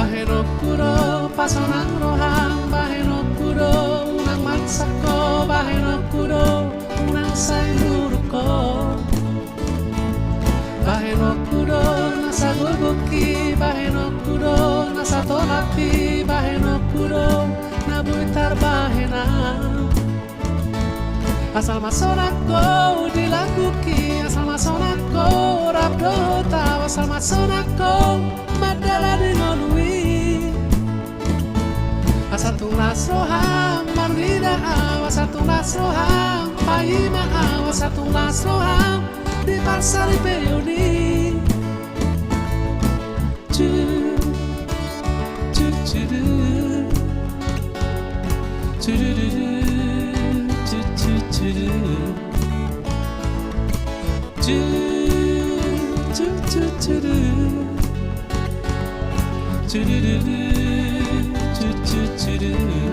Baheno kuro pasonang rohang, baheno kuro unang matsako, baheno kuro unang sayuruko, baheno kuro nasa gulguki, baheno kuro nasa tolapi, baheno kuro nabuitar bahena. Asal masonako dilakuki, asal masonako rabdota, asal masonako madala dinolui. Asal tulas roham marwida, asal tulas roham paima, asal tulas roham di pasar peoni. Cu cu cu cu cu cu